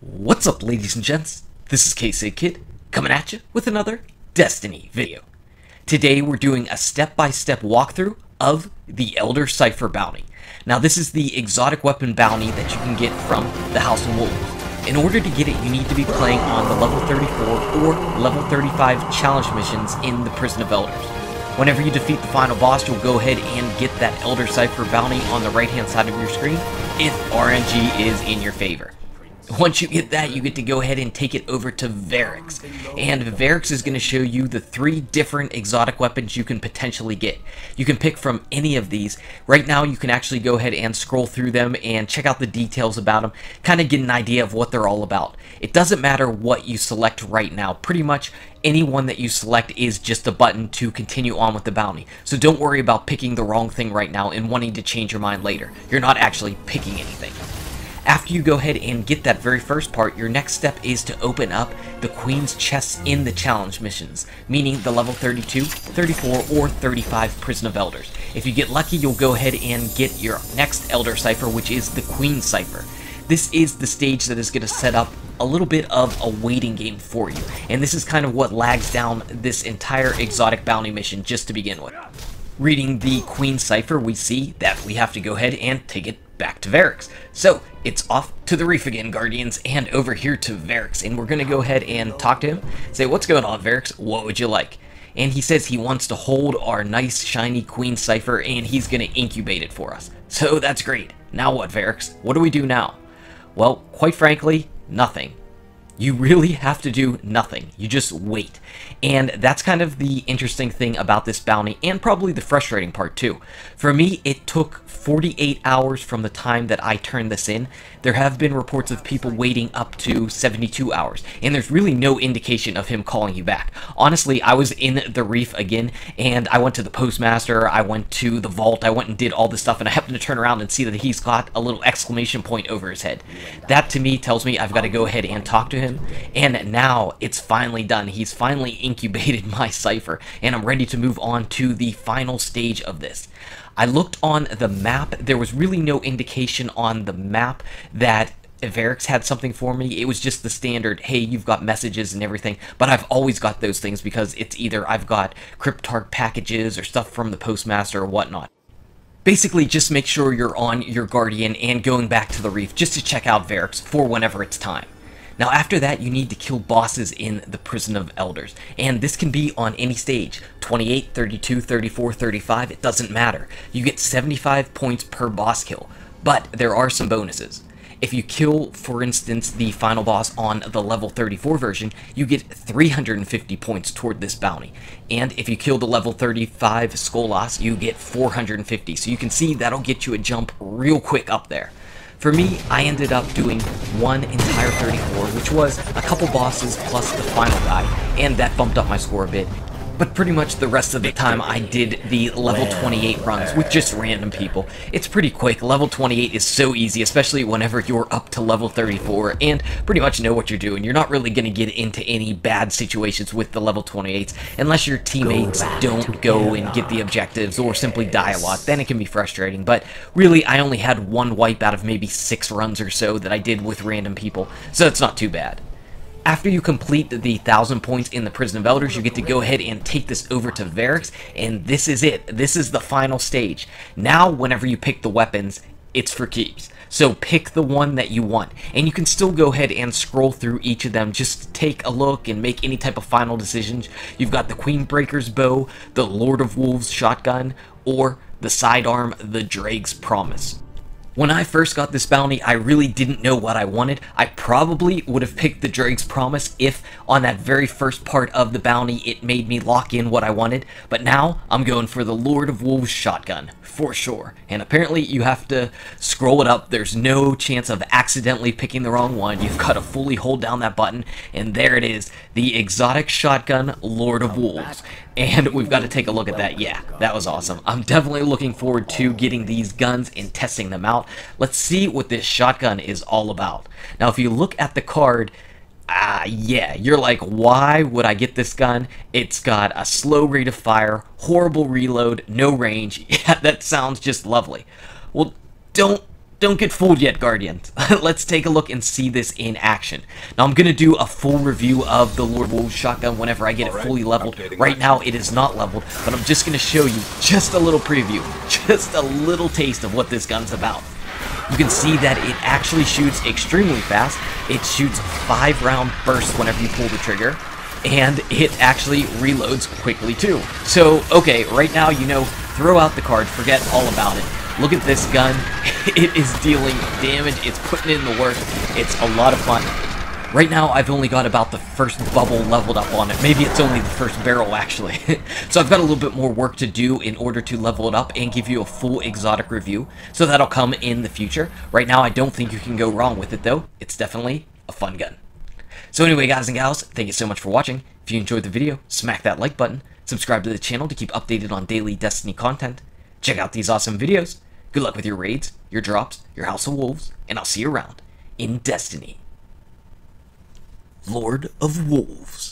What's up, ladies and gents? This is K-Sig Kid, coming at you with another Destiny video. Today we're doing a step-by-step walkthrough of the Elder Cipher bounty. Now this is the exotic weapon bounty that you can get from the House of Wolves. In order to get it, you need to be playing on the level 34 or level 35 challenge missions in the Prison of Elders. Whenever you defeat the final boss, you'll go ahead and get that Elder Cipher bounty on the right-hand side of your screen if RNG is in your favor. Once you get that, you get to go ahead and take it over to Varris. And Varris is going to show you the 3 different exotic weapons you can potentially get. You can pick from any of these. Right now, you can actually go ahead and scroll through them and check out the details about them, kind of get an idea of what they're all about. It doesn't matter what you select right now. Pretty much any one that you select is just a button to continue on with the bounty. So don't worry about picking the wrong thing right now and wanting to change your mind later. You're not actually picking anything. After you go ahead and get that very first part, your next step is to open up the Queen's chests in the challenge missions, meaning the level 32, 34, or 35 Prison of Elders. If you get lucky, you'll go ahead and get your next Elder Cipher, which is the Queen Cipher. This is the stage that is going to set up a little bit of a waiting game for you, and this is kind of what lags down this entire exotic bounty mission just to begin with. Reading the Queen Cipher, we see that we have to go ahead and take it back to Varris. So it's off to the reef again, Guardians, and over here to Varris, and we're going to go ahead and talk to him, say, what's going on, Varris? What would you like? And he says he wants to hold our nice shiny Queen Cipher, and he's going to incubate it for us. So that's great. Now what, Varris? What do we do now? Well, quite frankly, nothing. You really have to do nothing. You just wait. And that's kind of the interesting thing about this bounty, and probably the frustrating part too. For me, it took 48 hours from the time that I turned this in. There have been reports of people waiting up to 72 hours, and there's really no indication of him calling you back. Honestly, I was in the reef again, and I went to the postmaster, I went to the vault, I went and did all this stuff, and I happened to turn around and see that he's got a little exclamation point over his head. That to me tells me I've got to go ahead and talk to him, and now it's finally done. He's finally incubated my cipher, and I'm ready to move on to the final stage of this. I looked on the map. There was really no indication on the map that Varris had something for me. It was just the standard, hey, you've got messages and everything, but I've always got those things because it's either I've got cryptarch packages or stuff from the postmaster or whatnot. Basically, just make sure you're on your Guardian and going back to the reef just to check out Varris for whenever it's time. Now after that, you need to kill bosses in the Prison of Elders, and this can be on any stage, 28, 32, 34, 35, it doesn't matter. You get 75 points per boss kill, but there are some bonuses. If you kill, for instance, the final boss on the level 34 version, you get 350 points toward this bounty. And if you kill the level 35 Skolas, you get 450, so you can see that'll get you a jump real quick up there. For me, I ended up doing one entire 34, which was a couple bosses plus the final guy, and that bumped up my score a bit. But pretty much the rest of the time I did the level 28 runs with just random people. It's pretty quick. Level 28 is so easy, especially whenever you're up to level 34 and pretty much know what you're doing. You're not really going to get into any bad situations with the level 28s unless your teammates don't go and get the objectives or simply die a lot. Then it can be frustrating. But really, I only had one wipe out of maybe 6 runs or so that I did with random people, so it's not too bad. After you complete the 1,000 points in the Prison of Elders, you get to go ahead and take this over to Varris, and this is it. This is the final stage. Now, whenever you pick the weapons, it's for keeps. So pick the one that you want, and you can still go ahead and scroll through each of them, just take a look and make any type of final decisions. You've got the Queenbreaker's bow, the Lord of Wolves shotgun, or the sidearm, the Dreg's promise. When I first got this bounty, I really didn't know what I wanted. I probably would have picked the Dreg's Promise if on that very first part of the bounty it made me lock in what I wanted, but now I'm going for the Lord of Wolves shotgun, for sure. And apparently you have to scroll it up. There's no chance of accidentally picking the wrong one. You've got to fully hold down that button, and there it is, the exotic shotgun Lord of Wolves. And we've got to take a look at that. Yeah, that was awesome. I'm definitely looking forward to getting these guns and testing them out. Let's see what this shotgun is all about. Now, if you look at the card, yeah, you're like, why would I get this gun? It's got a slow rate of fire, horrible reload, no range. Yeah, that sounds just lovely. Well, don't don't get fooled yet, Guardians. Let's take a look and see this in action. Now, I'm going to do a full review of the Lord Wolves shotgun whenever I get it fully leveled. Right now, it is not leveled, but I'm just going to show you just a little preview, just a little taste of what this gun's about. You can see that it actually shoots extremely fast. It shoots 5-round bursts whenever you pull the trigger, and it actually reloads quickly too. So, okay, right now, you know, throw out the card, forget all about it. Look at this gun. It is dealing damage, it's putting in the work, it's a lot of fun. Right now, I've only got about the first bubble leveled up on it. Maybe it's only the first barrel, actually. So I've got a little bit more work to do in order to level it up and give you a full exotic review. So that'll come in the future. Right now, I don't think you can go wrong with it, though. It's definitely a fun gun. So anyway, guys and gals, thank you so much for watching. If you enjoyed the video, smack that like button. Subscribe to the channel to keep updated on daily Destiny content. Check out these awesome videos. Good luck with your raids, your drops, your House of Wolves, and I'll see you around in Destiny. Lord of Wolves.